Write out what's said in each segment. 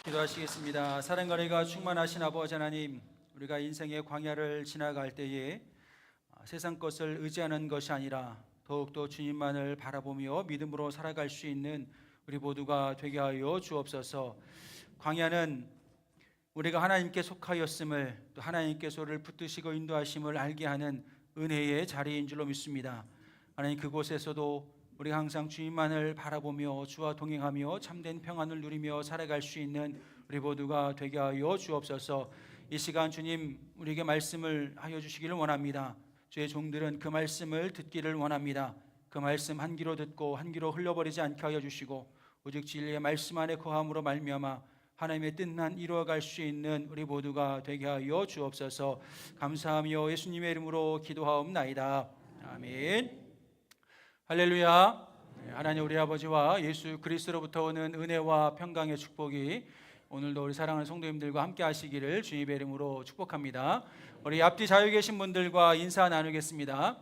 기도하시겠습니다. 사랑과 은혜가 충만하신 아버지 하나님, 우리가 인생의 광야를 지나갈 때에 세상 것을 의지하는 것이 아니라 더욱더 주님만을 바라보며 믿음으로 살아갈 수 있는 우리 모두가 되게 하여 주옵소서. 광야는 우리가 하나님께 속하였음을, 또 하나님께서 우리를 붙드시고 인도하심을 알게 하는 은혜의 자리인 줄로 믿습니다. 하나님, 그곳에서도 우리가 항상 주님만을 바라보며 주와 동행하며 참된 평안을 누리며 살아갈 수 있는 우리 모두가 되게 하여 주옵소서. 이 시간 주님 우리에게 말씀을 하여 주시기를 원합니다. 주의 종들은 그 말씀을 듣기를 원합니다. 그 말씀 한 귀로 듣고 한 귀로 흘려버리지 않게 하여 주시고, 오직 진리의 말씀 안에 거함으로 말미암아 하나님의 뜻만 이루어갈 수 있는 우리 모두가 되게 하여 주옵소서. 감사하며 예수님의 이름으로 기도하옵나이다. 아멘. 할렐루야. 하나님, 우리 아버지와 예수 그리스도로부터 오는 은혜와 평강의 축복이 오늘도 우리 사랑하는 성도님들과 함께 하시기를 주님의 이름으로 축복합니다. 우리 앞뒤 자유 계신 분들과 인사 나누겠습니다.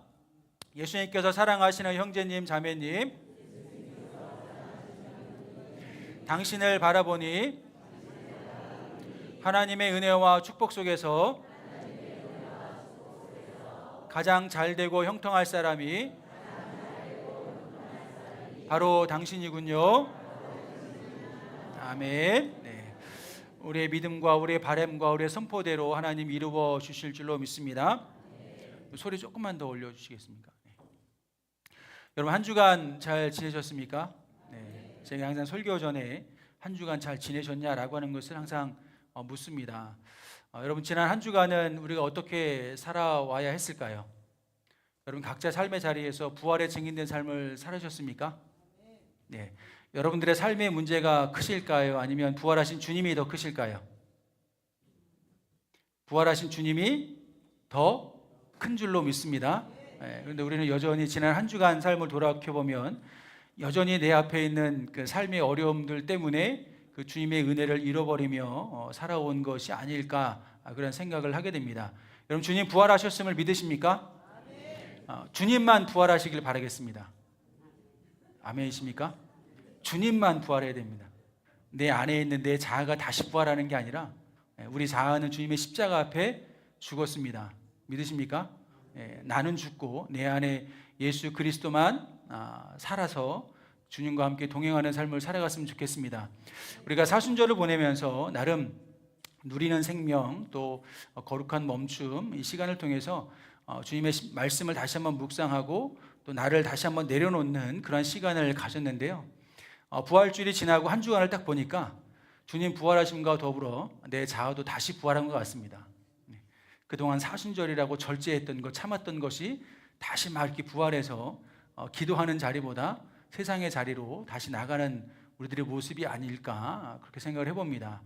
예수님께서 사랑하시는 형제님, 자매님, 당신을 바라보니 하나님의 은혜와 축복 속에서 가장 잘되고 형통할 사람이 바로 당신이군요. 아멘. 네. 우리의 믿음과 우리의 바람과 우리의 선포대로 하나님 이루어 주실 줄로 믿습니다. 소리 조금만 더 올려주시겠습니까? 네. 여러분, 한 주간 잘 지내셨습니까? 네. 제가 항상 설교 전에 한 주간 잘 지내셨냐라고 하는 것을 항상 묻습니다. 여러분, 지난 한 주간은 우리가 어떻게 살아와야 했을까요? 여러분, 각자 삶의 자리에서 부활의 증인된 삶을 살으셨습니까? 네. 여러분들의 삶의 문제가 크실까요? 아니면 부활하신 주님이 더 크실까요? 부활하신 주님이 더 큰 줄로 믿습니다. 그런데 우리는 여전히 지난 한 주간 삶을 돌아보면 여전히 내 앞에 있는 그 삶의 어려움들 때문에 그 주님의 은혜를 잃어버리며 살아온 것이 아닐까, 그런 생각을 하게 됩니다. 여러분, 주님 부활하셨음을 믿으십니까? 주님만 부활하시길 바라겠습니다. 아멘이십니까? 주님만 부활해야 됩니다. 내 안에 있는 내 자아가 다시 부활하는 게 아니라 우리 자아는 주님의 십자가 앞에 죽었습니다. 믿으십니까? 나는 죽고 내 안에 예수 그리스도만 살아서 주님과 함께 동행하는 삶을 살아갔으면 좋겠습니다. 우리가 사순절을 보내면서 나름 누리는 생명, 또 거룩한 멈춤, 이 시간을 통해서 주님의 말씀을 다시 한번 묵상하고 또 나를 다시 한번 내려놓는 그런 시간을 가졌는데요. 부활주일이 지나고 한 주간을 딱 보니까 주님 부활하심과 더불어 내 자아도 다시 부활한 것 같습니다. 그동안 사순절이라고 절제했던 것, 참았던 것이 다시 막 이렇게 부활해서 기도하는 자리보다 세상의 자리로 다시 나가는 우리들의 모습이 아닐까, 그렇게 생각을 해봅니다.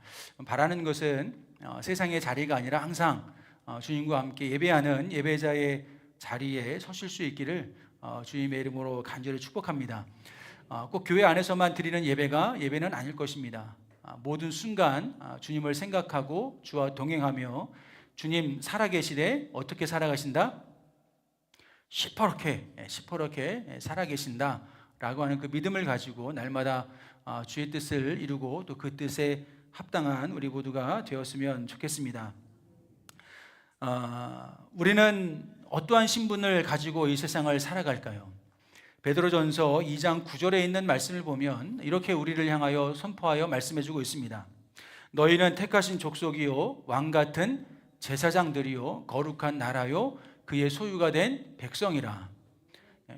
바라는 것은 세상의 자리가 아니라 항상 주님과 함께 예배하는 예배자의 자리에 서실 수 있기를 주님의 이름으로 간절히 축복합니다. 꼭 교회 안에서만 드리는 예배는 아닐 것입니다. 모든 순간 주님을 생각하고 주와 동행하며 주님 살아계시되 어떻게 살아가신다? 시퍼렇게 살아계신다 라고 하는 그 믿음을 가지고 날마다 주의 뜻을 이루고 또 그 뜻에 합당한 우리 모두가 되었으면 좋겠습니다. 우리는 어떠한 신분을 가지고 이 세상을 살아갈까요? 베드로전서 2장 9절에 있는 말씀을 보면 이렇게 우리를 향하여 선포하여 말씀해주고 있습니다. 너희는 택하신 족속이요 왕같은 제사장들이요 거룩한 나라요 그의 소유가 된 백성이라.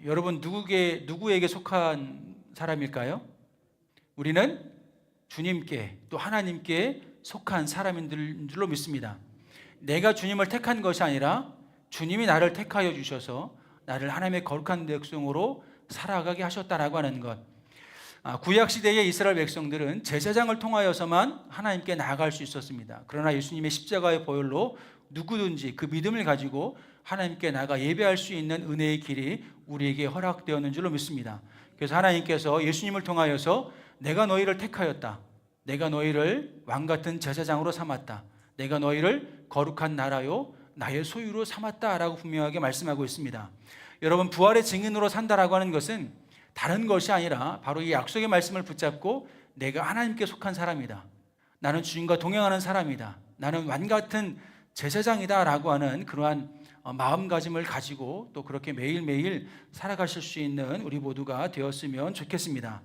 여러분, 누구에게 속한 사람일까요? 우리는 주님께, 또 하나님께 속한 사람인 줄로 믿습니다. 내가 주님을 택한 것이 아니라 주님이 나를 택하여 주셔서 나를 하나님의 거룩한 백성으로 살아가게 하셨다라고 하는 것. 구약시대의 이스라엘 백성들은 제사장을 통하여서만 하나님께 나아갈 수 있었습니다. 그러나 예수님의 십자가의 보혈로 누구든지 그 믿음을 가지고 하나님께 나아가 예배할 수 있는 은혜의 길이 우리에게 허락되었는 줄로 믿습니다. 그래서 하나님께서 예수님을 통하여서 내가 너희를 택하였다, 내가 너희를 왕같은 제사장으로 삼았다, 내가 너희를 거룩한 나라요 나의 소유로 삼았다라고 분명하게 말씀하고 있습니다. 여러분, 부활의 증인으로 산다라고 하는 것은 다른 것이 아니라 바로 이 약속의 말씀을 붙잡고 내가 하나님께 속한 사람이다, 나는 주님과 동행하는 사람이다. 나는 왕 같은 제사장이다 라고 하는 그러한 마음가짐을 가지고 또 그렇게 매일매일 살아가실 수 있는 우리 모두가 되었으면 좋겠습니다.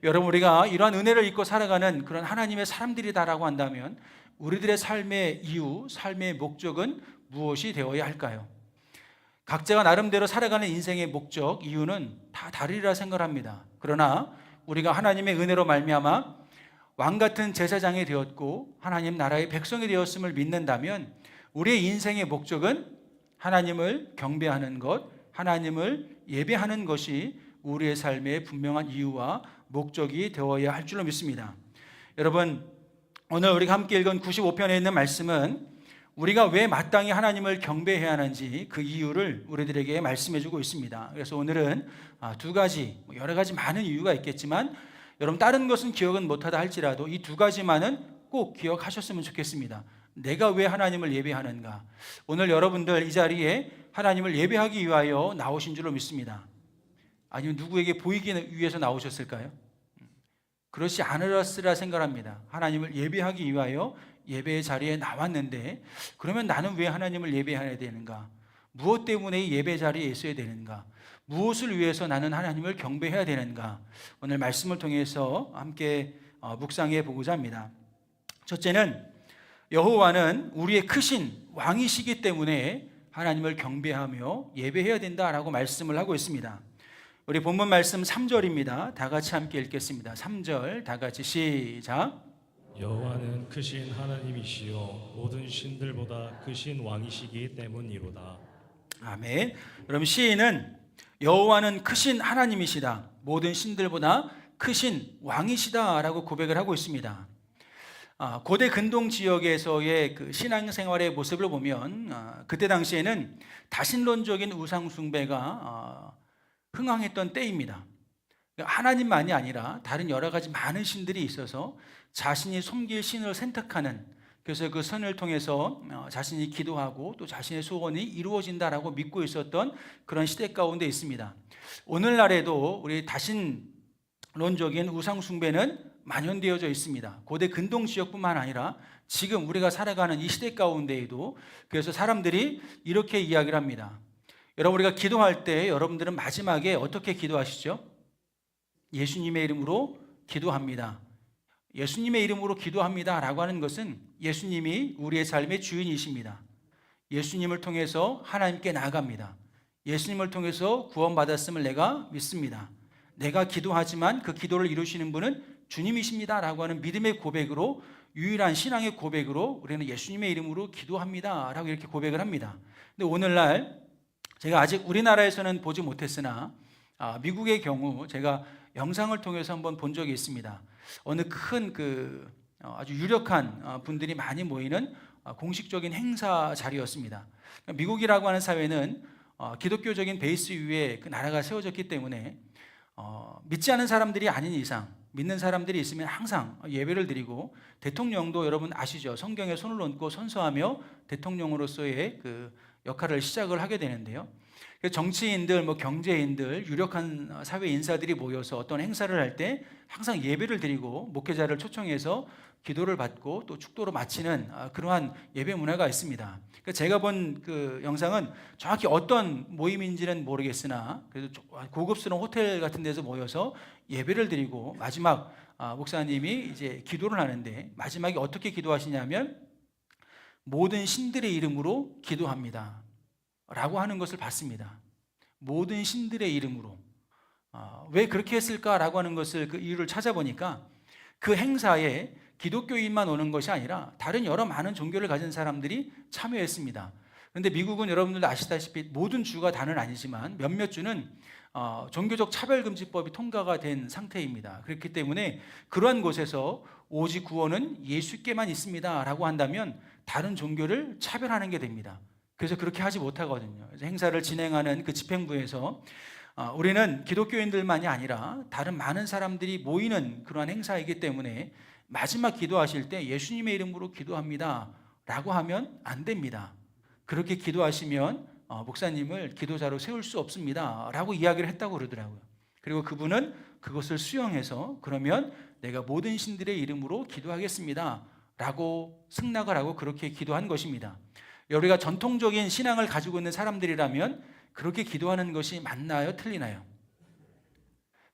여러분, 우리가 이러한 은혜를 입고 살아가는 그런 하나님의 사람들이다라고 한다면 우리들의 삶의 이유, 삶의 목적은 무엇이 되어야 할까요? 각자가 나름대로 살아가는 인생의 목적, 이유는 다 다르리라 생각합니다. 그러나 우리가 하나님의 은혜로 말미암아 왕 같은 제사장이 되었고 하나님 나라의 백성이 되었음을 믿는다면 우리의 인생의 목적은 하나님을 경배하는 것, 하나님을 예배하는 것이 우리의 삶의 분명한 이유와 목적이 되어야 할 줄로 믿습니다. 여러분, 오늘 우리가 함께 읽은 95편에 있는 말씀은 우리가 왜 마땅히 하나님을 경배해야 하는지 그 이유를 우리들에게 말씀해 주고 있습니다. 그래서 오늘은 두 가지, 여러 가지 많은 이유가 있겠지만 여러분 다른 것은 기억은 못하다 할지라도 이 두 가지만은 꼭 기억하셨으면 좋겠습니다. 내가 왜 하나님을 예배하는가? 오늘 여러분들 이 자리에 하나님을 예배하기 위하여 나오신 줄로 믿습니다. 아니면 누구에게 보이기 위해서 나오셨을까요? 그렇지 않으리라 생각합니다. 하나님을 예배하기 위하여 예배의 자리에 나왔는데 그러면 나는 왜 하나님을 예배해야 되는가? 무엇 때문에 이 예배 자리에 있어야 되는가? 무엇을 위해서 나는 하나님을 경배해야 되는가? 오늘 말씀을 통해서 함께 묵상해 보고자 합니다. 첫째는 여호와는 우리의 크신 왕이시기 때문에 하나님을 경배하며 예배해야 된다라고 말씀을 하고 있습니다. 우리 본문 말씀 3절입니다. 다 같이 함께 읽겠습니다. 3절 다 같이 시작. 여호와는 크신 하나님이시요 모든 신들보다 크신 왕이시기 때문이로다. 아멘. 그럼 시인은 여호와는 크신 하나님이시다, 모든 신들보다 크신 왕이시다라고 고백을 하고 있습니다. 고대 근동 지역에서의 그 신앙생활의 모습을 보면 그때 당시에는 다신론적인 우상 숭배가 흥황했던 때입니다. 하나님만이 아니라 다른 여러 가지 많은 신들이 있어서 자신이 섬길 신을 선택하는, 그래서 그 선을 통해서 자신이 기도하고 또 자신의 소원이 이루어진다라고 믿고 있었던 그런 시대 가운데 있습니다. 오늘날에도 우리 다신론적인 우상 숭배는 만연되어져 있습니다. 고대 근동 지역뿐만 아니라 지금 우리가 살아가는 이 시대 가운데에도. 그래서 사람들이 이렇게 이야기를 합니다. 여러분, 우리가 기도할 때 여러분들은 마지막에 어떻게 기도하시죠? 예수님의 이름으로 기도합니다. 예수님의 이름으로 기도합니다 라고 하는 것은 예수님이 우리의 삶의 주인이십니다. 예수님을 통해서 하나님께 나아갑니다. 예수님을 통해서 구원받았음을 내가 믿습니다. 내가 기도하지만 그 기도를 이루시는 분은 주님이십니다 라고 하는 믿음의 고백으로, 유일한 신앙의 고백으로 우리는 예수님의 이름으로 기도합니다 라고 이렇게 고백을 합니다. 근데 오늘날 제가 아직 우리나라에서는 보지 못했으나 미국의 경우 제가 영상을 통해서 한번 본 적이 있습니다. 어느 큰 아주 유력한 분들이 많이 모이는 공식적인 행사 자리였습니다. 미국이라고 하는 사회는 기독교적인 베이스 위에 그 나라가 세워졌기 때문에 믿지 않은 사람들이 아닌 이상 믿는 사람들이 있으면 항상 예배를 드리고, 대통령도 여러분 아시죠? 성경에 손을 얹고 선서하며 대통령으로서의 그 역할을 시작을 하게 되는데요. 정치인들, 경제인들, 유력한 사회 인사들이 모여서 어떤 행사를 할 때 항상 예배를 드리고 목회자를 초청해서 기도를 받고 또 축도로 마치는 그러한 예배 문화가 있습니다. 제가 본 그 영상은 정확히 어떤 모임인지는 모르겠으나 그래도 고급스러운 호텔 같은 데서 모여서 예배를 드리고 마지막 목사님이 이제 기도를 하는데 마지막에 어떻게 기도하시냐면 모든 신들의 이름으로 기도합니다 라고 하는 것을 봤습니다. 모든 신들의 이름으로. 왜 그렇게 했을까라고 하는 것을 그 이유를 찾아보니까 그 행사에 기독교인만 오는 것이 아니라 다른 여러 많은 종교를 가진 사람들이 참여했습니다. 그런데 미국은 여러분들도 아시다시피 모든 주가 다는 아니지만 몇몇 주는 종교적 차별금지법이 통과가 된 상태입니다. 그렇기 때문에 그러한 곳에서 오직 구원은 예수께만 있습니다 라고 한다면 다른 종교를 차별하는 게 됩니다. 그래서 그렇게 하지 못하거든요. 그래서 행사를 진행하는 그 집행부에서 우리는 기독교인들만이 아니라 다른 많은 사람들이 모이는 그러한 행사이기 때문에 마지막 기도하실 때 예수님의 이름으로 기도합니다 라고 하면 안 됩니다. 그렇게 기도하시면 목사님을 기도자로 세울 수 없습니다 라고 이야기를 했다고 그러더라고요. 그리고 그분은 그것을 수용해서 그러면 내가 모든 신들의 이름으로 기도하겠습니다 라고 승낙을 하고 그렇게 기도한 것입니다. 우리가 전통적인 신앙을 가지고 있는 사람들이라면 그렇게 기도하는 것이 맞나요? 틀리나요?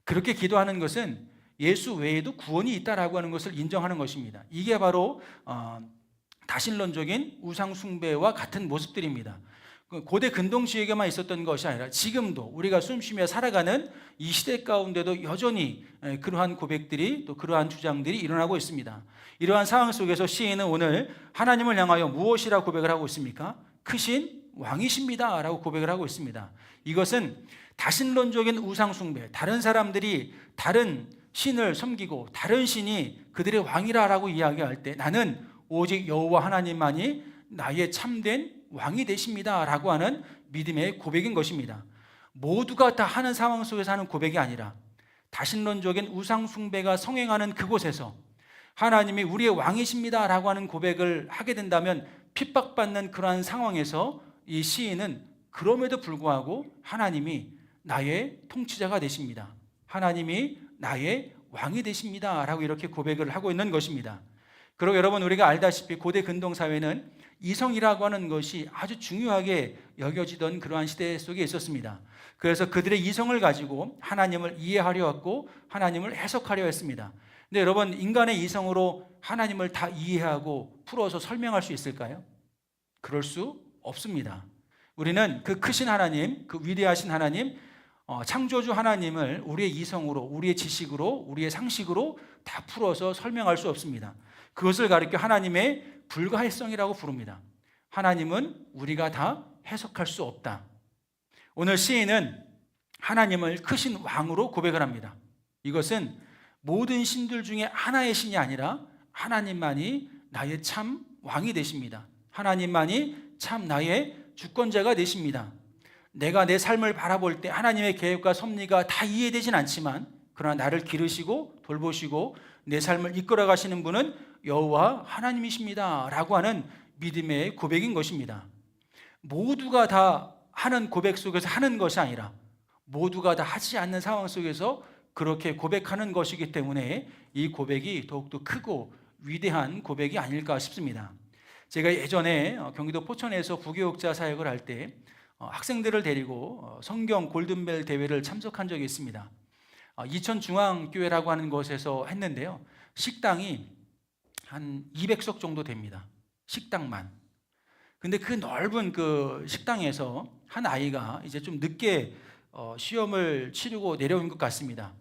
그렇게 기도하는 것은 예수 외에도 구원이 있다라고 하는 것을 인정하는 것입니다. 이게 바로 다신론적인 우상 숭배와 같은 모습들입니다. 고대 근동지역에만 있었던 것이 아니라 지금도 우리가 숨쉬며 살아가는 이 시대 가운데도 여전히 그러한 고백들이 또 그러한 주장들이 일어나고 있습니다. 이러한 상황 속에서 시인은 오늘 하나님을 향하여 무엇이라 고백을 하고 있습니까? 크신 왕이십니다 라고 고백을 하고 있습니다. 이것은 다신론적인 우상 숭배, 다른 사람들이 다른 신을 섬기고 다른 신이 그들의 왕이라고 이야기할 때 나는 오직 여호와 하나님만이 나의 참된 왕이 되십니다 라고 하는 믿음의 고백인 것입니다. 모두가 다 하는 상황 속에서 하는 고백이 아니라 다신론적인 우상 숭배가 성행하는 그곳에서 하나님이 우리의 왕이십니다 라고 하는 고백을 하게 된다면 핍박받는 그러한 상황에서 이 시인은 그럼에도 불구하고 하나님이 나의 통치자가 되십니다, 하나님이 나의 왕이 되십니다 라고 이렇게 고백을 하고 있는 것입니다. 그리고 여러분, 우리가 알다시피 고대 근동사회는 이성이라고 하는 것이 아주 중요하게 여겨지던 그러한 시대 속에 있었습니다. 그래서 그들의 이성을 가지고 하나님을 이해하려 했고 하나님을 해석하려 했습니다. 근데 여러분, 인간의 이성으로 하나님을 다 이해하고 풀어서 설명할 수 있을까요? 그럴 수 없습니다. 우리는 그 크신 하나님, 그 위대하신 하나님, 창조주 하나님을 우리의 이성으로, 우리의 지식으로, 우리의 상식으로 다 풀어서 설명할 수 없습니다. 그것을 가리켜 하나님의 불가해성이라고 부릅니다. 하나님은 우리가 다 해석할 수 없다. 오늘 시인은 하나님을 크신 왕으로 고백을 합니다. 이것은 모든 신들 중에 하나의 신이 아니라 하나님만이 나의 참 왕이 되십니다. 하나님만이 참 나의 주권자가 되십니다. 내가 내 삶을 바라볼 때 하나님의 계획과 섭리가 다 이해되진 않지만 그러나 나를 기르시고 돌보시고 내 삶을 이끌어 가시는 분은 여호와 하나님이십니다 라고 하는 믿음의 고백인 것입니다. 모두가 다 하는 고백 속에서 하는 것이 아니라 모두가 다 하지 않는 상황 속에서 그렇게 고백하는 것이기 때문에 이 고백이 더욱더 크고 위대한 고백이 아닐까 싶습니다. 제가 예전에 경기도 포천에서 부교육자 사역을 할 때 학생들을 데리고 성경 골든벨 대회를 참석한 적이 있습니다. 이천중앙교회라고 하는 곳에서 했는데요, 식당이 한 200석 정도 됩니다. 식당만. 근데 그 넓은 그 식당에서 한 아이가 이제 좀 늦게 시험을 치르고 내려온 것 같습니다.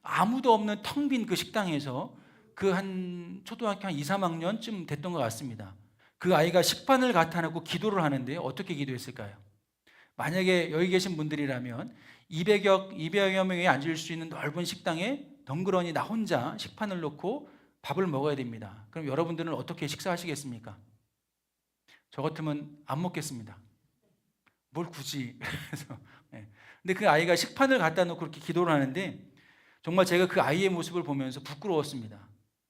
아무도 없는 텅 빈 그 식당에서 그 한 초등학교 한 2, 3학년쯤 됐던 것 같습니다. 그 아이가 식판을 갖다 놓고 기도를 하는데 어떻게 기도했을까요? 만약에 여기 계신 분들이라면 200여 명이 앉을 수 있는 넓은 식당에 덩그러니 나 혼자 식판을 놓고 밥을 먹어야 됩니다. 그럼 여러분들은 어떻게 식사하시겠습니까? 저 같으면 안 먹겠습니다. 뭘 굳이. 그래서 근데 그 아이가 식판을 갖다 놓고 그렇게 기도를 하는데 정말 제가 그 아이의 모습을 보면서 부끄러웠습니다.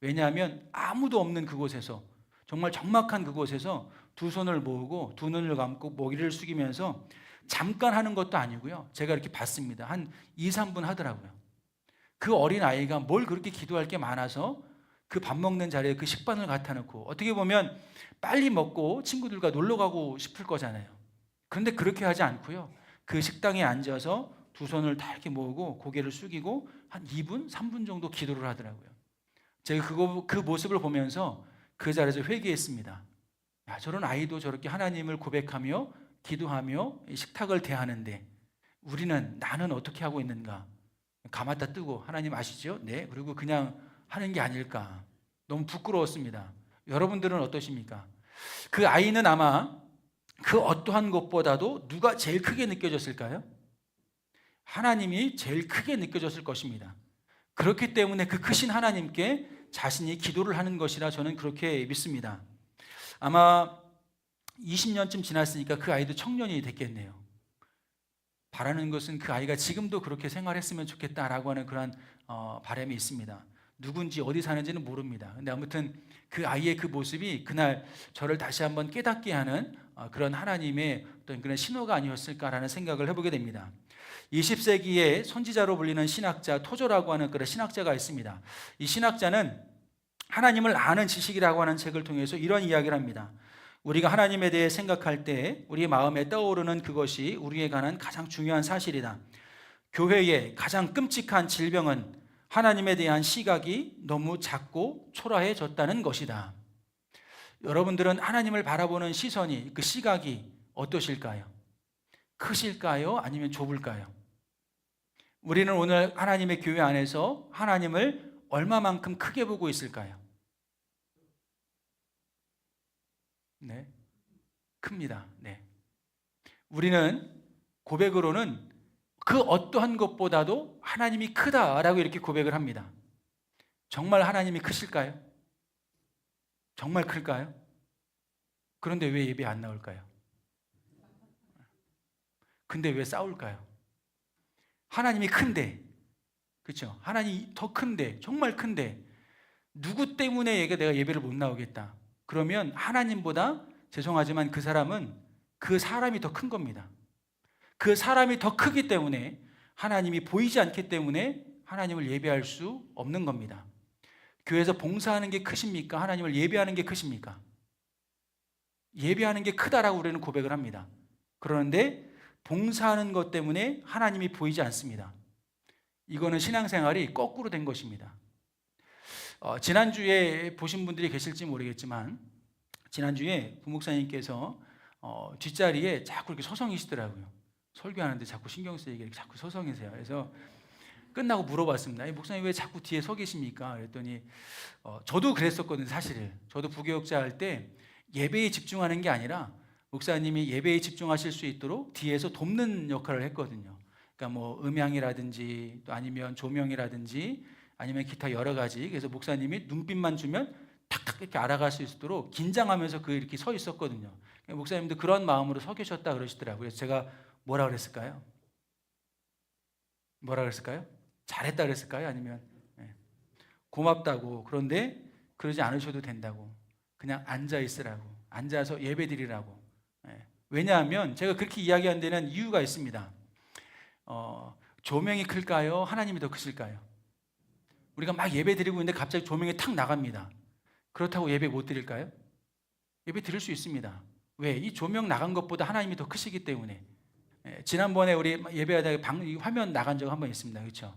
왜냐하면 아무도 없는 그곳에서, 정말 적막한 그곳에서 두 손을 모으고 두 눈을 감고 머리를 숙이면서 잠깐 하는 것도 아니고요, 제가 이렇게 봤습니다. 한 2, 3분 하더라고요. 그 어린 아이가 뭘 그렇게 기도할 게 많아서 그 밥 먹는 자리에 그 식판을 갖다 놓고, 어떻게 보면 빨리 먹고 친구들과 놀러 가고 싶을 거잖아요. 그런데 그렇게 하지 않고요, 그 식당에 앉아서 두 손을 다 이렇게 모으고 고개를 숙이고 한 2분, 3분 정도 기도를 하더라고요. 제가 그 모습을 보면서 그 자리에서 회개했습니다. 야, 저런 아이도 저렇게 하나님을 고백하며 기도하며 식탁을 대하는데 나는 어떻게 하고 있는가? 감았다 뜨고 하나님 아시죠? 네. 그리고 그냥 하는 게 아닐까? 너무 부끄러웠습니다. 여러분들은 어떠십니까? 그 아이는 아마 그 어떠한 것보다도 누가 제일 크게 느껴졌을까요? 하나님이 제일 크게 느껴졌을 것입니다. 그렇기 때문에 그 크신 하나님께 자신이 기도를 하는 것이라 저는 그렇게 믿습니다. 아마 20년쯤 지났으니까 그 아이도 청년이 됐겠네요. 바라는 것은 그 아이가 지금도 그렇게 생활했으면 좋겠다라고 하는 그런 바람이 있습니다. 누군지 어디 사는지는 모릅니다. 근데 아무튼 그 아이의 그 모습이 그날 저를 다시 한번 깨닫게 하는 그런 하나님의 어떤 그런 신호가 아니었을까라는 생각을 해보게 됩니다. 20세기의 선지자로 불리는 신학자 토저라고 하는 그런 신학자가 있습니다. 이 신학자는 하나님을 아는 지식이라고 하는 책을 통해서 이런 이야기를 합니다. 우리가 하나님에 대해 생각할 때 우리의 마음에 떠오르는 그것이 우리에 관한 가장 중요한 사실이다. 교회의 가장 끔찍한 질병은 하나님에 대한 시각이 너무 작고 초라해졌다는 것이다. 여러분들은 하나님을 바라보는 시선이, 그 시각이 어떠실까요? 크실까요? 아니면 좁을까요? 우리는 오늘 하나님의 교회 안에서 하나님을 얼마만큼 크게 보고 있을까요? 네, 큽니다. 네. 우리는 고백으로는 그 어떠한 것보다도 하나님이 크다라고 이렇게 고백을 합니다. 정말 하나님이 크실까요? 정말 클까요? 그런데 왜 예배 안 나올까요? 근데 왜 싸울까요? 하나님이 큰데, 그렇죠? 하나님이 더 큰데, 정말 큰데 누구 때문에 내가 예배를 못 나오겠다. 그러면 하나님보다, 죄송하지만 그 사람은 그 사람이 더 큰 겁니다. 그 사람이 더 크기 때문에, 하나님이 보이지 않기 때문에 하나님을 예배할 수 없는 겁니다. 교회에서 봉사하는 게 크십니까? 하나님을 예배하는 게 크십니까? 예배하는 게 크다라고 우리는 고백을 합니다. 그런데 봉사하는 것 때문에 하나님이 보이지 않습니다. 이거는 신앙생활이 거꾸로 된 것입니다. 지난주에 보신 분들이 계실지 모르겠지만, 지난주에 부목사님께서 뒷자리에 자꾸 이렇게 서성이시더라고요. 설교하는데 자꾸 신경 쓰이게 자꾸 서성이세요. 그래서 끝나고 물어봤습니다. 목사님 왜 자꾸 뒤에 서 계십니까? 그랬더니 저도 그랬었거든요. 사실은 저도 부교육자 할 때 예배에 집중하는 게 아니라 목사님이 예배에 집중하실 수 있도록 뒤에서 돕는 역할을 했거든요. 그러니까 뭐 음향이라든지 또 아니면 조명이라든지 아니면 기타 여러 가지. 그래서 목사님이 눈빛만 주면 탁탁 이렇게 알아갈 수 있도록 긴장하면서 이렇게 서 있었거든요. 목사님도 그런 마음으로 서 계셨다 그러시더라고요. 그래서 제가 뭐라 그랬을까요? 뭐라 그랬을까요? 잘했다 그랬을까요? 아니면 고맙다고. 그런데 그러지 않으셔도 된다고. 그냥 앉아 있으라고. 앉아서 예배 드리라고. 왜냐하면 제가 그렇게 이야기한 데는 이유가 있습니다. 조명이 클까요? 하나님이 더 크실까요? 우리가 막 예배 드리고 있는데 갑자기 조명이 탁 나갑니다. 그렇다고 예배 못 드릴까요? 예배 드릴 수 있습니다. 왜? 이 조명 나간 것보다 하나님이 더 크시기 때문에. 지난번에 우리 예배하다가 화면 나간 적 한 번 있습니다. 그렇죠?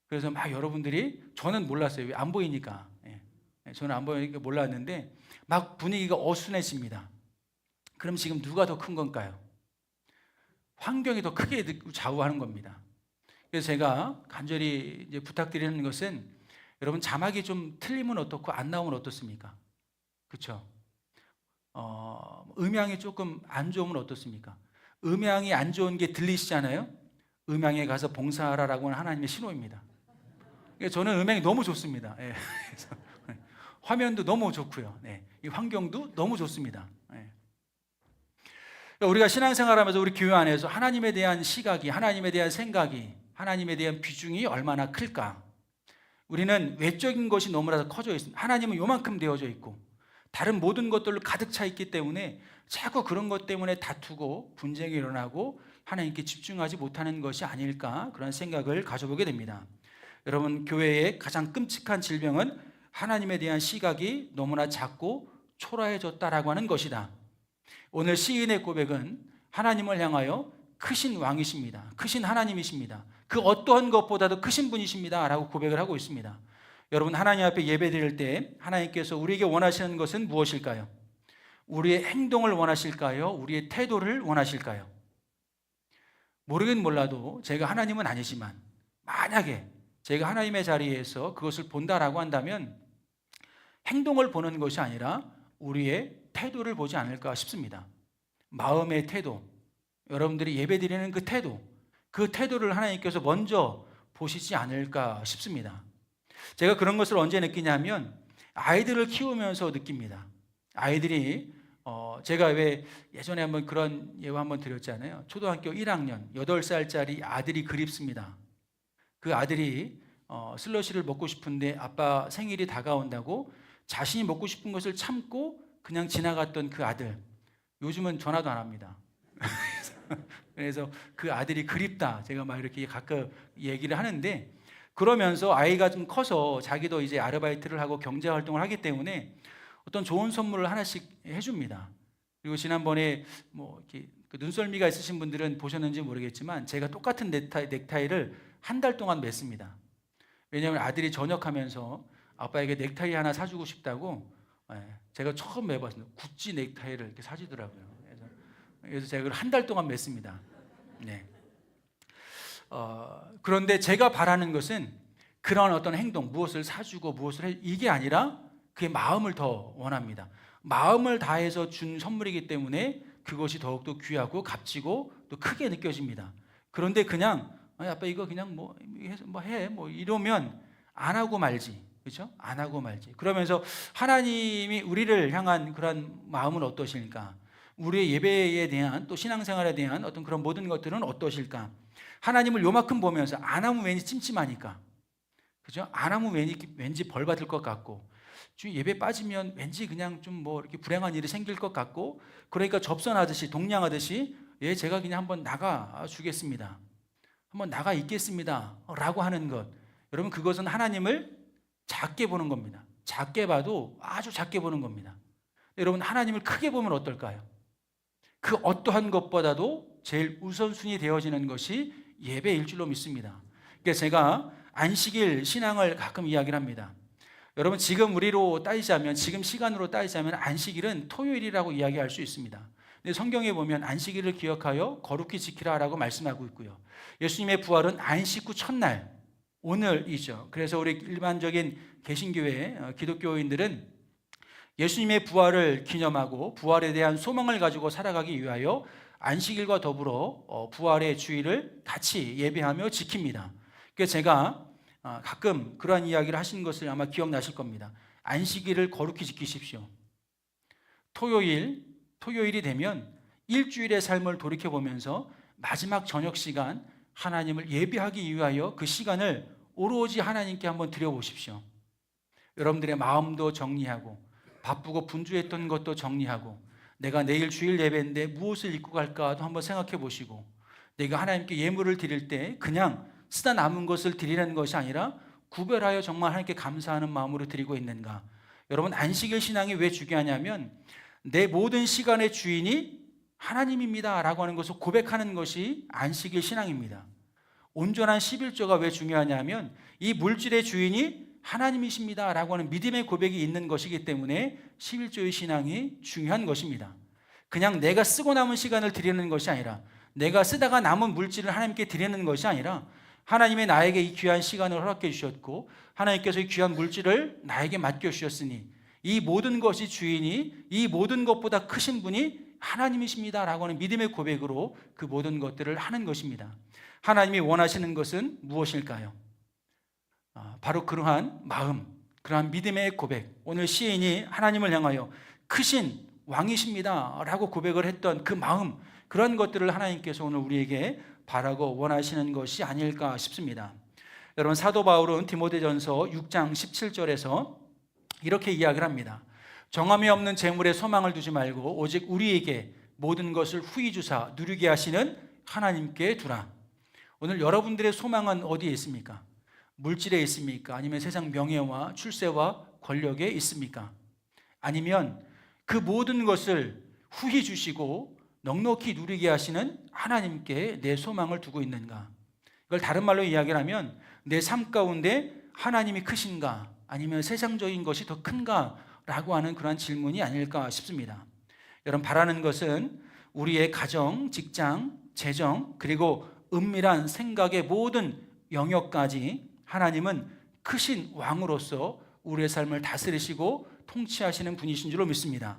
그래서 막 여러분들이, 저는 몰랐어요. 왜? 안 보이니까. 저는 안 보이니까 몰랐는데 막 분위기가 어수선해집니다. 그럼 지금 누가 더 큰 건가요? 환경이 더 크게 좌우하는 겁니다. 그래서 제가 간절히 이제 부탁드리는 것은, 여러분 자막이 좀 틀리면 어떻고 안 나오면 어떻습니까? 그렇죠? 음향이 조금 안 좋으면 어떻습니까? 음향이 안 좋은 게 들리시잖아요. 음향에 가서 봉사하라라고 하는 하나님의 신호입니다. 저는 음향이 너무 좋습니다. 화면도 너무 좋고요. 이 환경도 너무 좋습니다. 우리가 신앙생활하면서 우리 교회 안에서 하나님에 대한 시각이, 하나님에 대한 생각이, 하나님에 대한 비중이 얼마나 클까? 우리는 외적인 것이 너무나도 커져 있습니다. 하나님은 요만큼 되어져 있고 다른 모든 것들로 가득 차 있기 때문에 자꾸 그런 것 때문에 다투고 분쟁이 일어나고 하나님께 집중하지 못하는 것이 아닐까, 그런 생각을 가져보게 됩니다. 여러분, 교회의 가장 끔찍한 질병은 하나님에 대한 시각이 너무나 작고 초라해졌다라고 하는 것이다. 오늘 시인의 고백은 하나님을 향하여 크신 왕이십니다. 크신 하나님이십니다. 그 어떠한 것보다도 크신 분이십니다 라고 고백을 하고 있습니다. 여러분, 하나님 앞에 예배 드릴 때 하나님께서 우리에게 원하시는 것은 무엇일까요? 우리의 행동을 원하실까요? 우리의 태도를 원하실까요? 모르긴 몰라도, 제가 하나님은 아니지만 만약에 제가 하나님의 자리에서 그것을 본다라고 한다면 행동을 보는 것이 아니라 우리의 태도를 보지 않을까 싶습니다. 마음의 태도, 여러분들이 예배드리는 그 태도를 하나님께서 먼저 보시지 않을까 싶습니다. 제가 그런 것을 언제 느끼냐면 아이들을 키우면서 느낍니다. 아이들이 제가 왜 예전에 한번 그런 예화 한번 드렸잖아요. 초등학교 1학년 8살짜리 아들이 그립습니다. 그 아들이 슬러시를 먹고 싶은데 아빠 생일이 다가온다고 자신이 먹고 싶은 것을 참고 그냥 지나갔던 그 아들, 요즘은 전화도 안 합니다. 그래서 그 아들이 그립다. 제가 막 이렇게 가끔 얘기를 하는데, 그러면서 아이가 좀 커서 자기도 이제 아르바이트를 하고 경제 활동을 하기 때문에 어떤 좋은 선물을 하나씩 해줍니다. 그리고 지난번에 뭐 이렇게 그 눈썰미가 있으신 분들은 보셨는지 모르겠지만 제가 똑같은 넥타이를 한 달 동안 맸습니다. 왜냐하면 아들이 전역하면서 아빠에게 넥타이 하나 사주고 싶다고, 제가 처음 매봤습니다. 구찌 넥타이를 이렇게 사주더라고요. 그래서 제가 그걸 한 달 동안 맸습니다. 네. 그런데 제가 바라는 것은 그런 어떤 행동, 무엇을 사주고 무엇을 이게 아니라 그의 마음을 더 원합니다. 마음을 다해서 준 선물이기 때문에 그것이 더욱더 귀하고 값지고 또 크게 느껴집니다. 그런데 그냥 아빠 이거 그냥 뭐 해 뭐 이러면 안 하고 말지, 그렇죠? 안 하고 말지. 그러면서 하나님이 우리를 향한 그런 마음은 어떠실까? 우리의 예배에 대한 또 신앙생활에 대한 어떤 그런 모든 것들은 어떠실까? 하나님을 요만큼 보면서 안 하면 왠지 찜찜하니까, 그죠? 안 하면 왠지 벌 받을 것 같고, 예배 빠지면 왠지 그냥 좀 뭐 이렇게 불행한 일이 생길 것 같고, 그러니까 접선하듯이 동냥하듯이 제가 그냥 한번 나가 주겠습니다. 한번 나가 있겠습니다. 라고 하는 것. 여러분, 그것은 하나님을 작게 보는 겁니다. 작게 봐도 아주 작게 보는 겁니다. 여러분, 하나님을 크게 보면 어떨까요? 그 어떠한 것보다도 제일 우선순위 되어지는 것이 예배일 줄로 믿습니다. 그래서 제가 안식일 신앙을 가끔 이야기를 합니다. 여러분, 지금 우리로 따지자면, 지금 시간으로 따지자면 안식일은 토요일이라고 이야기할 수 있습니다. 근데 성경에 보면 안식일을 기억하여 거룩히 지키라라고 말씀하고 있고요. 예수님의 부활은 안식 후 첫날, 오늘이죠. 그래서 우리 일반적인 개신교회 기독교인들은 예수님의 부활을 기념하고 부활에 대한 소망을 가지고 살아가기 위하여 안식일과 더불어 부활의 주일을 같이 예배하며 지킵니다. 그래서 제가 가끔 그러한 이야기를 하신 것을 아마 기억나실 겁니다. 안식일을 거룩히 지키십시오. 토요일이 되면 일주일의 삶을 돌이켜보면서 마지막 저녁 시간 하나님을 예배하기 위하여 그 시간을 오로지 하나님께 한번 드려보십시오. 여러분들의 마음도 정리하고 바쁘고 분주했던 것도 정리하고, 내가 내일 주일 예배인데 무엇을 입고 갈까도 한번 생각해 보시고, 내가 하나님께 예물을 드릴 때 그냥 쓰다 남은 것을 드리는 것이 아니라 구별하여 정말 하나님께 감사하는 마음으로 드리고 있는가. 여러분, 안식일 신앙이 왜 중요하냐면 내 모든 시간의 주인이 하나님입니다 라고 하는 것을 고백하는 것이 안식일 신앙입니다. 온전한 11조가 왜 중요하냐면 이 물질의 주인이 하나님이십니다 라고 하는 믿음의 고백이 있는 것이기 때문에 11조의 신앙이 중요한 것입니다. 그냥 내가 쓰고 남은 시간을 드리는 것이 아니라, 내가 쓰다가 남은 물질을 하나님께 드리는 것이 아니라, 하나님이 나에게 이 귀한 시간을 허락해 주셨고 하나님께서 이 귀한 물질을 나에게 맡겨 주셨으니 이 모든 것이 주인이, 이 모든 것보다 크신 분이 하나님이십니다 라고 하는 믿음의 고백으로 그 모든 것들을 하는 것입니다. 하나님이 원하시는 것은 무엇일까요? 바로 그러한 마음, 그러한 믿음의 고백. 오늘 시인이 하나님을 향하여 크신 왕이십니다 라고 고백을 했던 그 마음, 그런 것들을 하나님께서 오늘 우리에게 바라고 원하시는 것이 아닐까 싶습니다. 여러분, 사도 바울은 디모데전서 6장 17절에서 이렇게 이야기를 합니다. 정함이 없는 재물에 소망을 두지 말고 오직 우리에게 모든 것을 후히 주사 누리게 하시는 하나님께 두라. 오늘 여러분들의 소망은 어디에 있습니까? 물질에 있습니까? 아니면 세상 명예와 출세와 권력에 있습니까? 아니면 그 모든 것을 후히 주시고 넉넉히 누리게 하시는 하나님께 내 소망을 두고 있는가? 이걸 다른 말로 이야기를 하면 내 삶 가운데 하나님이 크신가? 아니면 세상적인 것이 더 큰가? 라고 하는 그런 질문이 아닐까 싶습니다. 여러분, 바라는 것은 우리의 가정, 직장, 재정, 그리고 은밀한 생각의 모든 영역까지 하나님은 크신 왕으로서 우리의 삶을 다스리시고 통치하시는 분이신 줄로 믿습니다.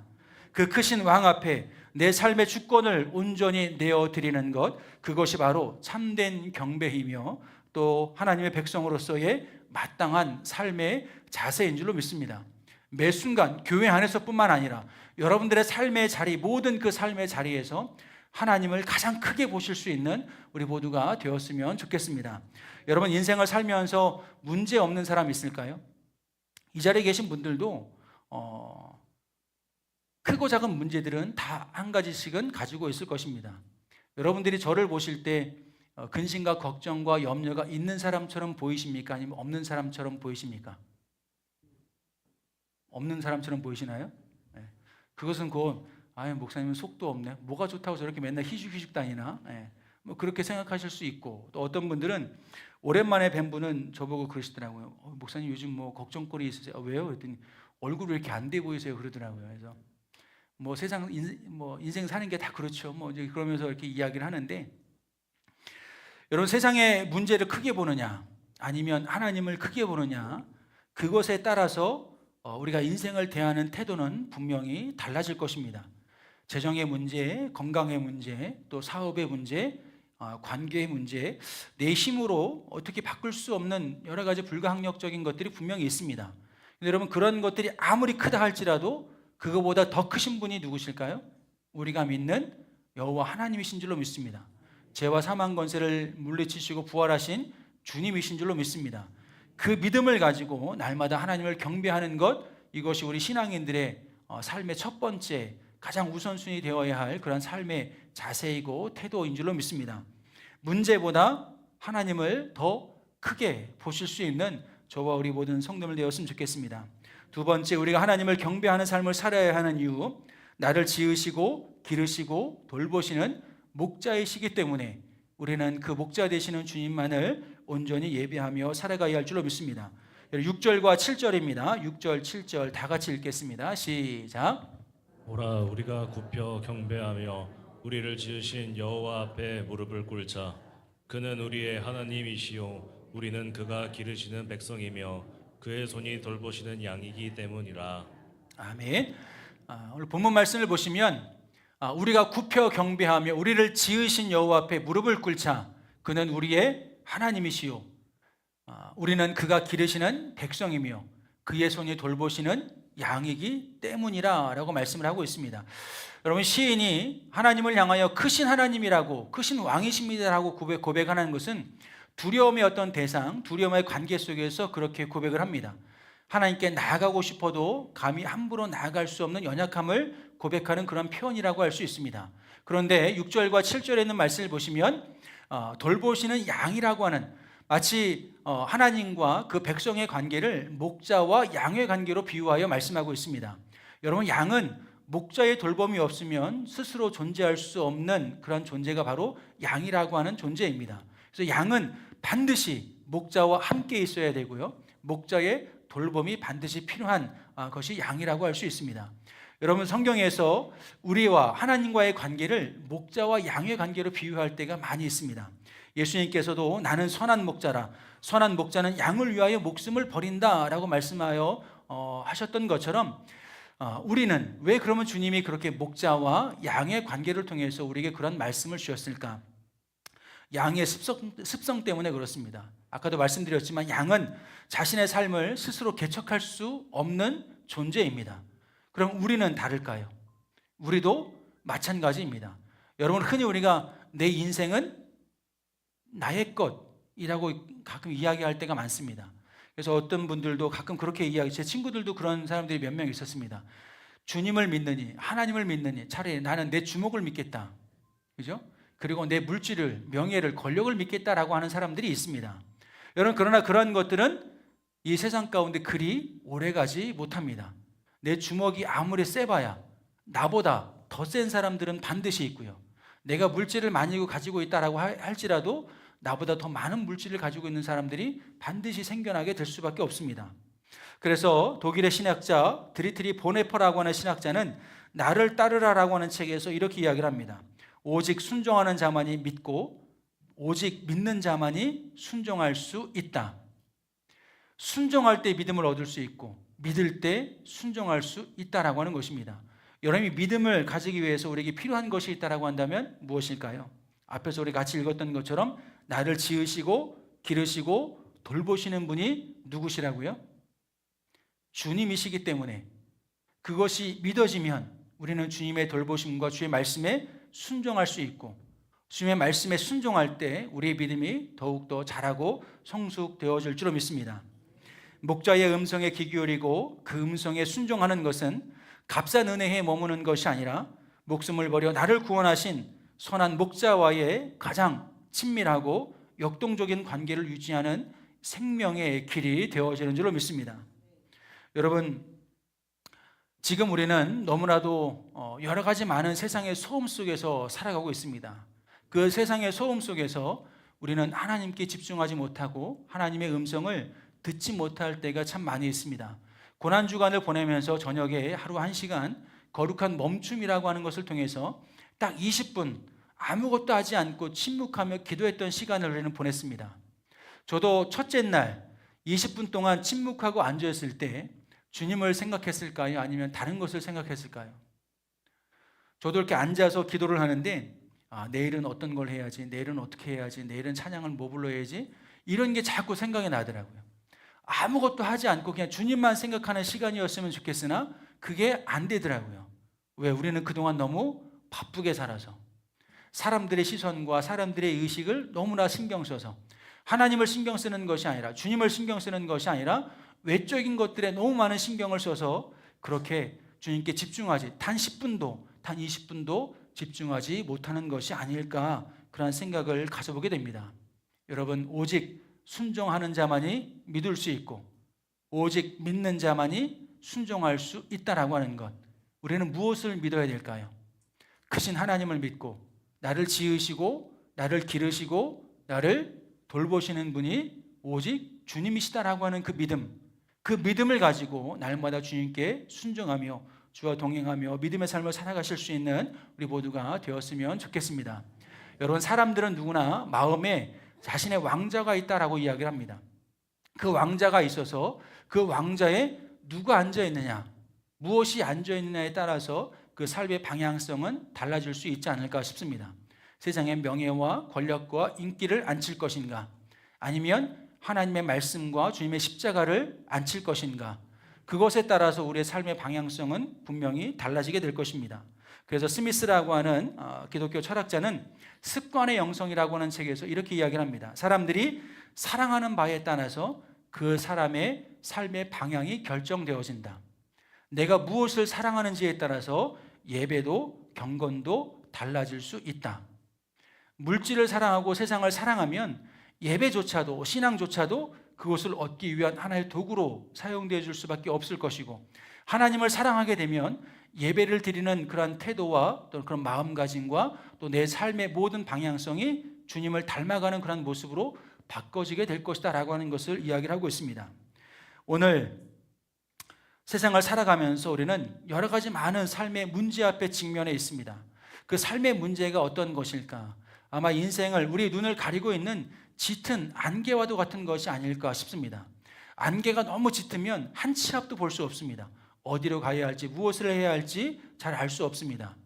그 크신 왕 앞에 내 삶의 주권을 온전히 내어드리는 것, 그것이 바로 참된 경배이며 또 하나님의 백성으로서의 마땅한 삶의 자세인 줄로 믿습니다. 매 순간 교회 안에서뿐만 아니라 여러분들의 삶의 자리, 모든 그 삶의 자리에서 하나님을 가장 크게 보실 수 있는 우리 모두가 되었으면 좋겠습니다. 여러분, 인생을 살면서 문제 없는 사람 있을까요? 이 자리에 계신 분들도 크고 작은 문제들은 다 한 가지씩은 가지고 있을 것입니다. 여러분들이 저를 보실 때 근심과 걱정과 염려가 있는 사람처럼 보이십니까? 아니면 없는 사람처럼 보이십니까? 없는 사람처럼 보이시나요? 예. 그것은 곧 목사님은 속도 없네. 뭐가 좋다고 저렇게 맨날 희죽희죽 다니나? 예. 뭐 그렇게 생각하실 수 있고, 또 어떤 분들은 오랜만에 뵌 분은 저보고 그러시더라고요. 목사님 요즘 뭐 걱정거리 있으세요? 왜요? 그랬더니 얼굴이 왜 이렇게 안 돼 보이세요? 그러더라고요. 그래서 뭐 세상 인생 사는 게 다 그렇죠. 뭐 이제 그러면서 이렇게 이야기를 하는데, 여러분 세상의 문제를 크게 보느냐 아니면 하나님을 크게 보느냐, 그것에 따라서 우리가 인생을 대하는 태도는 분명히 달라질 것입니다. 재정의 문제, 건강의 문제, 또 사업의 문제, 관계의 문제, 내 힘으로 어떻게 바꿀 수 없는 여러 가지 불가항력적인 것들이 분명히 있습니다. 근데 여러분 그런 것들이 아무리 크다 할지라도 그거보다 더 크신 분이 누구실까요? 우리가 믿는 여호와 하나님이신 줄로 믿습니다. 죄와 사망 권세를 물리치시고 부활하신 주님이신 줄로 믿습니다. 그 믿음을 가지고 날마다 하나님을 경배하는 것, 이것이 우리 신앙인들의 삶의 첫 번째 가장 우선순위 되어야 할 그런 삶의 자세이고 태도인 줄로 믿습니다. 문제보다 하나님을 더 크게 보실 수 있는 저와 우리 모든 성도들 되었으면 좋겠습니다. 두 번째, 우리가 하나님을 경배하는 삶을 살아야 하는 이유, 나를 지으시고 기르시고 돌보시는 목자이시기 때문에 우리는 그 목자 되시는 주님만을 온전히 예배하며 살아가야 할 줄로 믿습니다. 6절과 7절입니다. 6절, 7절 다 같이 읽겠습니다. 시작. 오라 우리가 굽혀 경배하며 우리를 지으신 여호와 앞에 무릎을 꿇자. 그는 우리의 하나님이시요 우리는 그가 기르시는 백성이며 그의 손이 돌보시는 양이기 때문이라. 아멘. 오늘 본문 말씀을 보시면 우리가 굽혀 경배하며 우리를 지으신 여호와 앞에 무릎을 꿇자. 그는 우리의 하나님이시요 우리는 그가 기르시는 백성이며 그의 손이 돌보시는 양이기 때문이라 라고 말씀을 하고 있습니다. 여러분 시인이 하나님을 향하여 크신 하나님이라고, 크신 왕이십니다라고 고백하는 것은 두려움의 어떤 대상, 두려움의 관계 속에서 그렇게 고백을 합니다. 하나님께 나아가고 싶어도 감히 함부로 나아갈 수 없는 연약함을 고백하는 그런 표현이라고 할 수 있습니다. 그런데 6절과 7절에 있는 말씀을 보시면 돌보시는 양이라고 하는, 마치 하나님과 그 백성의 관계를 목자와 양의 관계로 비유하여 말씀하고 있습니다. 여러분 양은 목자의 돌봄이 없으면 스스로 존재할 수 없는 그런 존재가 바로 양이라고 하는 존재입니다. 그래서 양은 반드시 목자와 함께 있어야 되고요, 목자의 돌봄이 반드시 필요한 것이 양이라고 할 수 있습니다. 여러분 성경에서 우리와 하나님과의 관계를 목자와 양의 관계로 비유할 때가 많이 있습니다. 예수님께서도 나는 선한 목자라, 선한 목자는 양을 위하여 목숨을 버린다라고 말씀하여 하셨던 것처럼 우리는 왜 그러면 주님이 그렇게 목자와 양의 관계를 통해서 우리에게 그런 말씀을 주셨을까? 양의 습성 때문에 그렇습니다. 아까도 말씀드렸지만 양은 자신의 삶을 스스로 개척할 수 없는 존재입니다. 그럼 우리는 다를까요? 우리도 마찬가지입니다. 여러분 흔히 우리가 내 인생은 나의 것이라고 가끔 이야기할 때가 많습니다. 그래서 어떤 분들도 가끔 그렇게 제 친구들도 그런 사람들이 몇 명 있었습니다. 주님을 믿느니, 하나님을 믿느니 차라리 나는 내 주목을 믿겠다, 그죠? 그리고 내 물질을, 명예를, 권력을 믿겠다라고 하는 사람들이 있습니다. 여러분 그러나 그런 것들은 이 세상 가운데 그리 오래가지 못합니다. 내 주먹이 아무리 세봐야 나보다 더 센 사람들은 반드시 있고요, 내가 물질을 많이 가지고 있다라고 할지라도 나보다 더 많은 물질을 가지고 있는 사람들이 반드시 생겨나게 될 수밖에 없습니다. 그래서 독일의 신학자 드리트리 보네퍼라고 하는 신학자는 나를 따르라라고 하는 책에서 이렇게 이야기를 합니다. 오직 순종하는 자만이 믿고 오직 믿는 자만이 순종할 수 있다. 순종할 때 믿음을 얻을 수 있고 믿을 때 순종할 수 있다라고 하는 것입니다. 여러분이 믿음을 가지기 위해서 우리에게 필요한 것이 있다라고 한다면 무엇일까요? 앞에서 우리 같이 읽었던 것처럼 나를 지으시고 기르시고 돌보시는 분이 누구시라고요? 주님이시기 때문에 그것이 믿어지면 우리는 주님의 돌보심과 주의 말씀에 순종할 수 있고, 주님의 말씀에 순종할 때 우리의 믿음이 더욱더 자라고 성숙되어질 줄로 믿습니다. 목자의 음성에 귀 기울이고 그 음성에 순종하는 것은 값싼 은혜에 머무는 것이 아니라 목숨을 버려 나를 구원하신 선한 목자와의 가장 친밀하고 역동적인 관계를 유지하는 생명의 길이 되어지는 줄로 믿습니다. 여러분, 지금 우리는 너무나도 여러 가지 많은 세상의 소음 속에서 살아가고 있습니다. 그 세상의 소음 속에서 우리는 하나님께 집중하지 못하고 하나님의 음성을 듣지 못할 때가 참 많이 있습니다. 고난주간을 보내면서 저녁에 하루 1시간 거룩한 멈춤이라고 하는 것을 통해서 딱 20분 아무것도 하지 않고 침묵하며 기도했던 시간을 우리는 보냈습니다. 저도 첫째 날 20분 동안 침묵하고 앉아있을 때 주님을 생각했을까요? 아니면 다른 것을 생각했을까요? 저도 이렇게 앉아서 기도를 하는데 내일은 어떤 걸 해야지, 내일은 어떻게 해야지, 내일은 찬양을 뭐 불러야지, 이런 게 자꾸 생각이 나더라고요. 아무것도 하지 않고 그냥 주님만 생각하는 시간이었으면 좋겠으나 그게 안 되더라고요. 왜? 우리는 그동안 너무 바쁘게 살아서, 사람들의 시선과 사람들의 의식을 너무나 신경 써서, 하나님을 신경 쓰는 것이 아니라, 주님을 신경 쓰는 것이 아니라 외적인 것들에 너무 많은 신경을 써서 그렇게 주님께 집중하지, 단 10분도 단 20분도 집중하지 못하는 것이 아닐까, 그런 생각을 가져보게 됩니다. 여러분, 오직 순종하는 자만이 믿을 수 있고 오직 믿는 자만이 순종할 수 있다라고 하는 것, 우리는 무엇을 믿어야 될까요? 크신 하나님을 믿고 나를 지으시고 나를 기르시고 나를 돌보시는 분이 오직 주님이시다라고 하는 그 믿음, 그 믿음을 가지고 날마다 주님께 순종하며 주와 동행하며 믿음의 삶을 살아가실 수 있는 우리 모두가 되었으면 좋겠습니다. 여러분, 사람들은 누구나 마음에 자신의 왕자가 있다라고 이야기를 합니다. 그 왕자가 있어서 그 왕자에 누가 앉아있느냐, 무엇이 앉아있느냐에 따라서 그 삶의 방향성은 달라질 수 있지 않을까 싶습니다. 세상의 명예와 권력과 인기를 앉힐 것인가, 아니면 하나님의 말씀과 주님의 십자가를 앉힐 것인가, 그것에 따라서 우리의 삶의 방향성은 분명히 달라지게 될 것입니다. 그래서 스미스라고 하는 기독교 철학자는 습관의 영성이라고 하는 책에서 이렇게 이야기를 합니다. 사람들이 사랑하는 바에 따라서 그 사람의 삶의 방향이 결정되어진다. 내가 무엇을 사랑하는지에 따라서 예배도 경건도 달라질 수 있다. 물질을 사랑하고 세상을 사랑하면 예배조차도, 신앙조차도 그것을 얻기 위한 하나의 도구로 사용되어 줄 수밖에 없을 것이고, 하나님을 사랑하게 되면 예배를 드리는 그런 태도와 또 그런 마음가짐과 또 내 삶의 모든 방향성이 주님을 닮아가는 그런 모습으로 바꿔지게 될 것이다 라고 하는 것을 이야기를 하고 있습니다. 오늘 세상을 살아가면서 우리는 여러 가지 많은 삶의 문제 앞에 직면해 있습니다. 그 삶의 문제가 어떤 것일까? 아마 인생을, 우리 눈을 가리고 있는 짙은 안개와도 같은 것이 아닐까 싶습니다. 안개가 너무 짙으면 한 치 앞도 볼 수 없습니다. 어디로 가야 할지, 무엇을 해야 할지 잘 알 수 없습니다.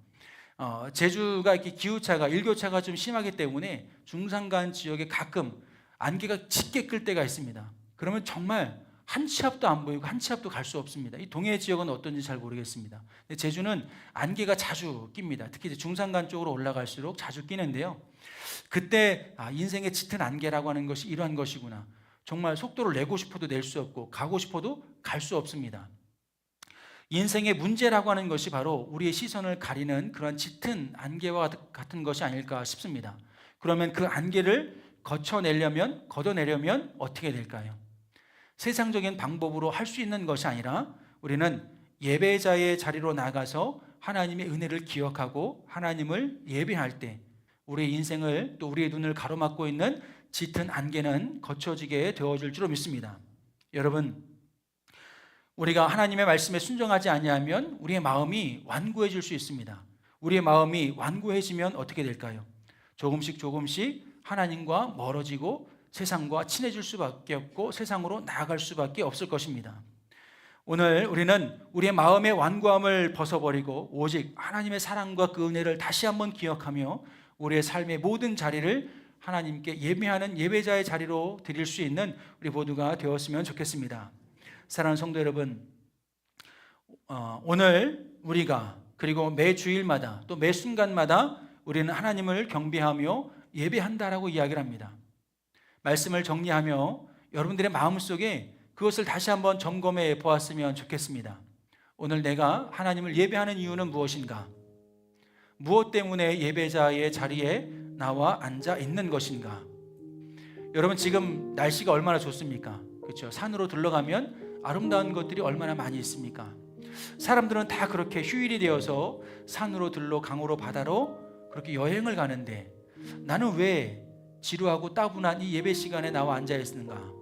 제주가 이렇게 기후차가, 일교차가 좀 심하기 때문에 중산간 지역에 가끔 안개가 짙게 끌 때가 있습니다. 그러면 정말 한 치 앞도 안 보이고 한 치 앞도 갈 수 없습니다. 이 동해 지역은 어떤지 잘 모르겠습니다. 근데 제주는 안개가 자주 낍니다. 특히 이제 중산간 쪽으로 올라갈수록 자주 끼는데요. 그때 인생의 짙은 안개라고 하는 것이 이러한 것이구나. 정말 속도를 내고 싶어도 낼 수 없고 가고 싶어도 갈 수 없습니다. 인생의 문제라고 하는 것이 바로 우리의 시선을 가리는 그런 짙은 안개와 같은 것이 아닐까 싶습니다. 그러면 그 안개를 걷어내려면 어떻게 될까요? 세상적인 방법으로 할 수 있는 것이 아니라 우리는 예배자의 자리로 나가서 하나님의 은혜를 기억하고 하나님을 예배할 때 우리의 인생을, 또 우리의 눈을 가로막고 있는 짙은 안개는 거쳐지게 되어질 줄로 믿습니다. 여러분, 우리가 하나님의 말씀에 순종하지 아니하면 우리의 마음이 완고해질 수 있습니다. 우리의 마음이 완고해지면 어떻게 될까요? 조금씩 하나님과 멀어지고 세상과 친해질 수밖에 없고 세상으로 나아갈 수밖에 없을 것입니다. 오늘 우리는 우리의 마음의 완고함을 벗어버리고 오직 하나님의 사랑과 그 은혜를 다시 한번 기억하며 우리의 삶의 모든 자리를 하나님께 예배하는 예배자의 자리로 드릴 수 있는 우리 모두가 되었으면 좋겠습니다. 사랑하는 성도 여러분, 오늘 우리가, 그리고 매 주일마다 또 매 순간마다 우리는 하나님을 경배하며 예배한다라고 이야기를 합니다. 말씀을 정리하며 여러분들의 마음속에 그것을 다시 한번 점검해 보았으면 좋겠습니다. 오늘 내가 하나님을 예배하는 이유는 무엇인가? 무엇 때문에 예배자의 자리에 나와 앉아 있는 것인가? 여러분, 지금 날씨가 얼마나 좋습니까? 그렇죠? 산으로 들러가면 아름다운 것들이 얼마나 많이 있습니까? 사람들은 다 그렇게 휴일이 되어서 산으로 들러 강으로 바다로 그렇게 여행을 가는데 나는 왜 지루하고 따분한 이 예배 시간에 나와 앉아 있는가?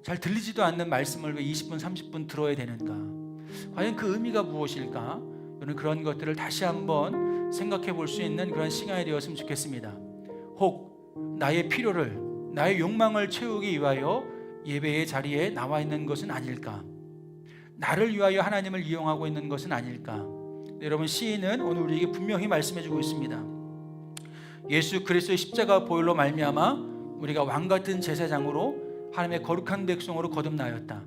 잘 들리지도 않는 말씀을 왜 20분 30분 들어야 되는가? 과연 그 의미가 무엇일까? 저는 그런 것들을 다시 한번 생각해 볼 수 있는 그런 시간이 되었으면 좋겠습니다. 혹 나의 필요를, 나의 욕망을 채우기 위하여 예배의 자리에 나와 있는 것은 아닐까? 나를 위하여 하나님을 이용하고 있는 것은 아닐까? 여러분, 시인은 오늘 우리에게 분명히 말씀해 주고 있습니다. 예수 그리스도의 십자가 보혈로 말미암아 우리가 왕같은 제사장으로 하나님의 거룩한 백성으로 거듭나였다.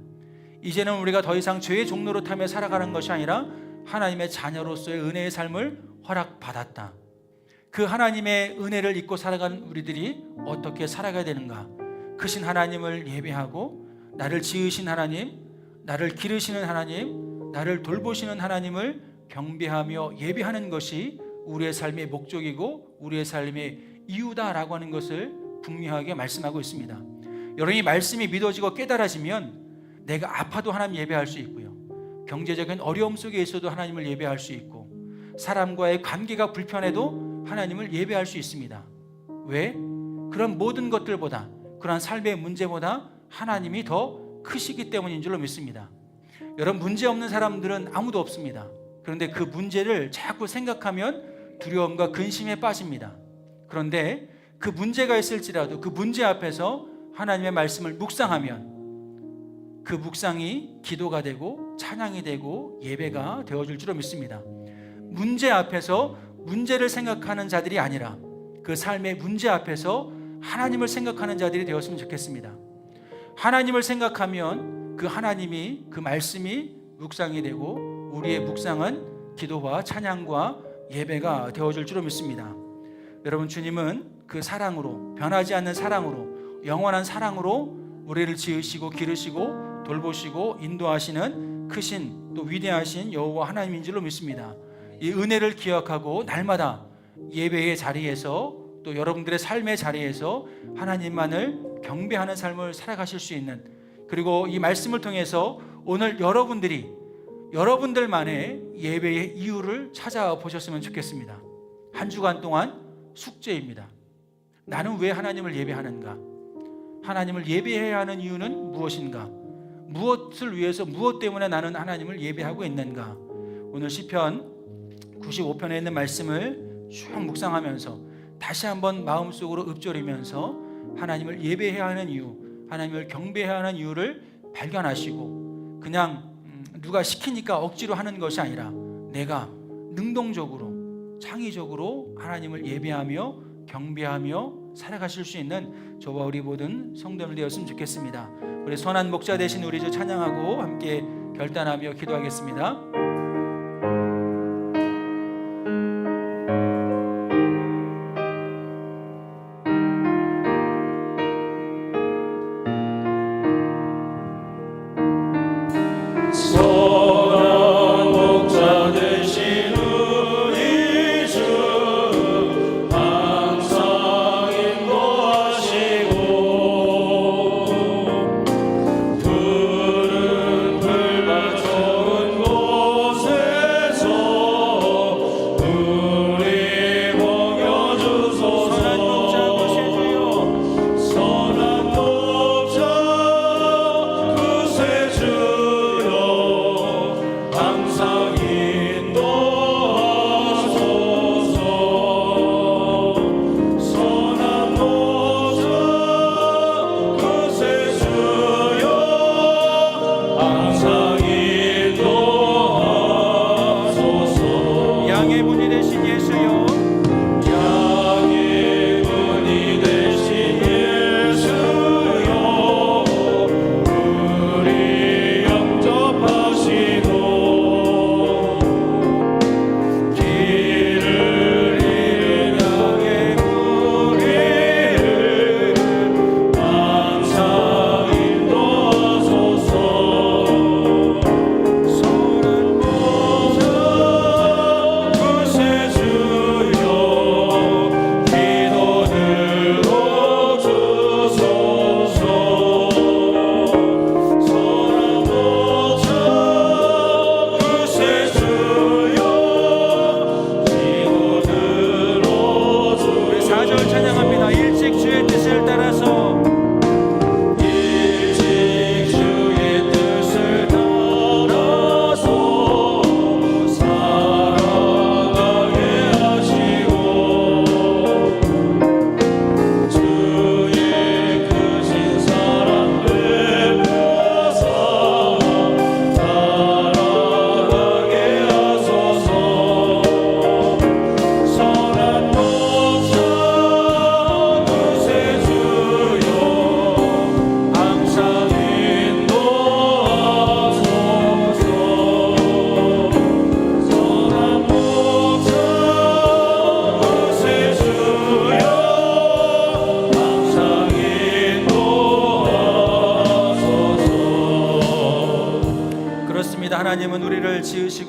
이제는 우리가 더 이상 죄의 종로로 타며 살아가는 것이 아니라 하나님의 자녀로서의 은혜의 삶을 허락받았다. 그 하나님의 은혜를 잊고 살아가는 우리들이 어떻게 살아가야 되는가? 크신 하나님을 예배하고 나를 지으신 하나님, 나를 기르시는 하나님, 나를 돌보시는 하나님을 경배하며 예배하는 것이 우리의 삶의 목적이고 우리의 삶의 이유다라고 하는 것을 분명하게 말씀하고 있습니다. 여러분이 말씀이 믿어지고 깨달아지면 내가 아파도 하나님 예배할 수 있고요, 경제적인 어려움 속에 있어도 하나님을 예배할 수 있고, 사람과의 관계가 불편해도 하나님을 예배할 수 있습니다. 왜? 그런 모든 것들보다, 그런 삶의 문제보다 하나님이 더 크시기 때문인 줄로 믿습니다. 여러분, 문제 없는 사람들은 아무도 없습니다. 그런데 그 문제를 자꾸 생각하면 두려움과 근심에 빠집니다. 그런데 그 문제가 있을지라도 그 문제 앞에서 하나님의 말씀을 묵상하면 그 묵상이 기도가 되고 찬양이 되고 예배가 되어줄 줄로 믿습니다. 문제 앞에서 문제를 생각하는 자들이 아니라 그 삶의 문제 앞에서 하나님을 생각하는 자들이 되었으면 좋겠습니다. 하나님을 생각하면 그 하나님이, 그 말씀이 묵상이 되고 우리의 묵상은 기도와 찬양과 예배가 되어줄 줄로 믿습니다. 여러분, 주님은 그 사랑으로, 변하지 않는 사랑으로, 영원한 사랑으로 우리를 지으시고 기르시고 돌보시고 인도하시는 크신 또 위대하신 여호와 하나님인 줄로 믿습니다. 이 은혜를 기억하고 날마다 예배의 자리에서 또 여러분들의 삶의 자리에서 하나님만을 경배하는 삶을 살아가실 수 있는, 그리고 이 말씀을 통해서 오늘 여러분들만의 예배의 이유를 찾아보셨으면 좋겠습니다. 한 주간 동안 숙제입니다. 나는 왜 하나님을 예배하는가? 하나님을 예배해야 하는 이유는 무엇인가? 무엇을 위해서, 무엇 때문에 나는 하나님을 예배하고 있는가? 오늘 시편 95편에 있는 말씀을 쭉 묵상하면서 다시 한번 마음속으로 읊조리면서 하나님을 예배해야 하는 이유, 하나님을 경배해야 하는 이유를 발견하시고, 그냥 누가 시키니까 억지로 하는 것이 아니라 내가 능동적으로, 창의적으로 하나님을 예배하며 경배하며 살아가실 수 있는 저와 우리 모든 성도들 되었으면 좋겠습니다. 우리 선한 목자 되신 우리 주 찬양하고 함께 결단하며 기도하겠습니다.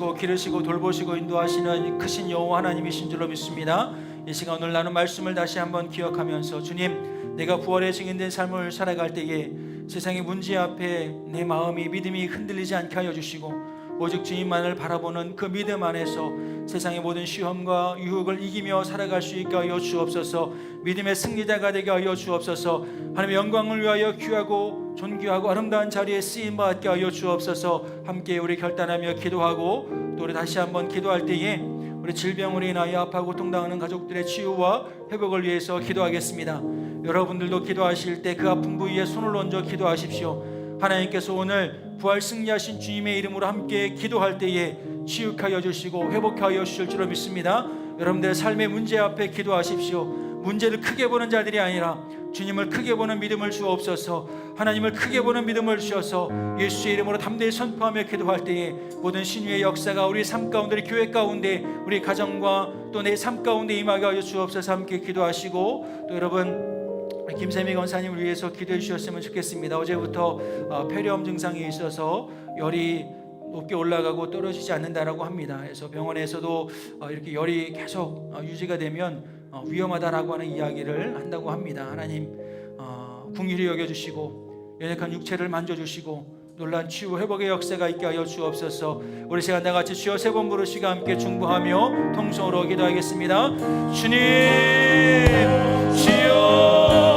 붙드시고 기르시고 돌보시고 인도하시는 크신 여호와 하나님이신 줄로 믿습니다. 이 시간 오늘 나눈 말씀을 다시 한번 기억하면서 주님, 내가 부활의 증인된 삶을 살아갈 때에 세상의 문제 앞에 내 마음이 믿음이 흔들리지 않게 하여 주시고 오직 주님만을 바라보는 그 믿음 안에서 세상의 모든 시험과 유혹을 이기며 살아갈 수 있게 하여 주옵소서. 믿음의 승리자가 되게 하여 주옵소서. 하나님의 영광을 위하여 귀하고 존귀하고 아름다운 자리에 쓰임받게 하여 주옵소서. 함께 우리 결단하며 기도하고 또 우리 다시 한번 기도할 때에 우리 질병으로 인하여 아파하고 고통당하는 가족들의 치유와 회복을 위해서 기도하겠습니다. 여러분들도 기도하실 때 그 아픈 부위에 손을 얹어 기도하십시오. 하나님께서 오늘 부활 승리하신 주님의 이름으로 함께 기도할 때에 치유하여 주시고 회복하여 주실 줄로 믿습니다. 여러분들의 삶의 문제 앞에 기도하십시오. 문제를 크게 보는 자들이 아니라 주님을 크게 보는 믿음을 주옵소서. 하나님을 크게 보는 믿음을 주셔서 예수의 이름으로 담대히 선포하며 기도할 때에 모든 신유의 역사가 우리 삶 가운데, 우리 교회 가운데, 우리 가정과 또 내 삶 가운데 임하게 하여 주옵소서. 함께 기도하시고 또 여러분 김세미 권사님을 위해서 기도해 주셨으면 좋겠습니다. 어제부터 폐렴 증상이 있어서 열이 높게 올라가고 떨어지지 않는다라고 합니다. 그래서 병원에서도 이렇게 열이 계속 유지가 되면 위험하다라고 하는 이야기를 한다고 합니다. 하나님 긍휼히 여겨주시고 연약한 육체를 만져주시고 놀란 치유 회복의 역사가 있게 하여 주옵소서. 우리 시간 다같이 주여 세 번 부르시고 함께 중보하며 통성으로 기도하겠습니다. 주님, 주여